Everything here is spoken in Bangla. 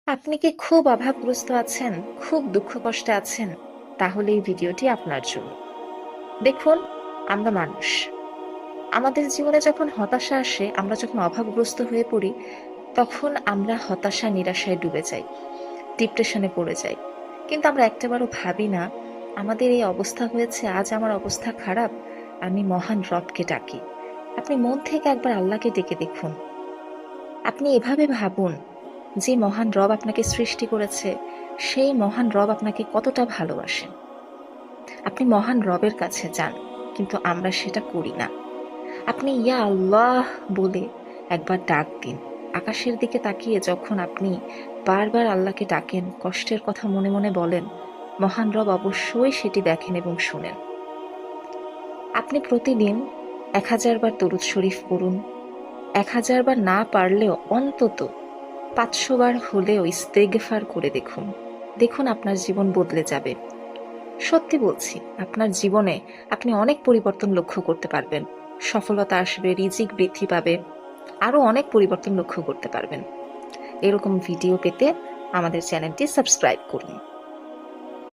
আপনি কি খুব অভাবগ্রস্ত আছেন, খুব দুঃখ কষ্টে আছেন? তাহলে এই ভিডিওটি আপনার জন্য। দেখুন, আমরা মানুষ। আমাদের জীবনে যখন হতাশা আসে, আমরা যখন অভাবগ্রস্ত হয়ে পড়ি, তখন আমরা হতাশা নিরাশায় ডুবে যাই, ডিপ্রেশনে পড়ে যাই। কিন্তু আমরা একটাবারও ভাবি না, আমাদের এই অবস্থা হয়েছে, আজ আমার অবস্থা খারাপ, আমি মহান রবকে ডাকি। আপনি মন থেকে একবার আল্লাহকে ডেকে দেখুন। আপনি এভাবে ভাবুন, যে মহান রব আপনাকে সৃষ্টি করেছে, সেই মহান রব আপনাকে কতটা ভালোবাসেন। আপনি মহান রবের কাছে যান, কিন্তু আমরা সেটা করি না। আপনি ইয়া আল্লাহ বলে একবার ডাক দিন। আকাশের দিকে তাকিয়ে যখন আপনি বারবার আল্লাহকে ডাকেন, কষ্টের কথা মনে মনে বলেন, মহান রব অবশ্যই সেটি দেখেন এবং শুনেন। আপনি প্রতিদিন 1000 বার দরুদ শরীফ পড়ুন। 1000 বার না পারলেও অন্তত 500 বার হলেও ইস্তেগফার করে দেখুন। দেখুন আপনার জীবন বদলে যাবে। সত্যি বলছি, আপনার জীবনে আপনি অনেক পরিবর্তন লক্ষ্য করতে পারবেন। সফলতা আসবে, রিজিক বৃদ্ধি পাবে, আরো অনেক পরিবর্তন লক্ষ্য করতে পারবেন। এরকম ভিডিও পেতে আমাদের চ্যানেলটি সাবস্ক্রাইব করুন।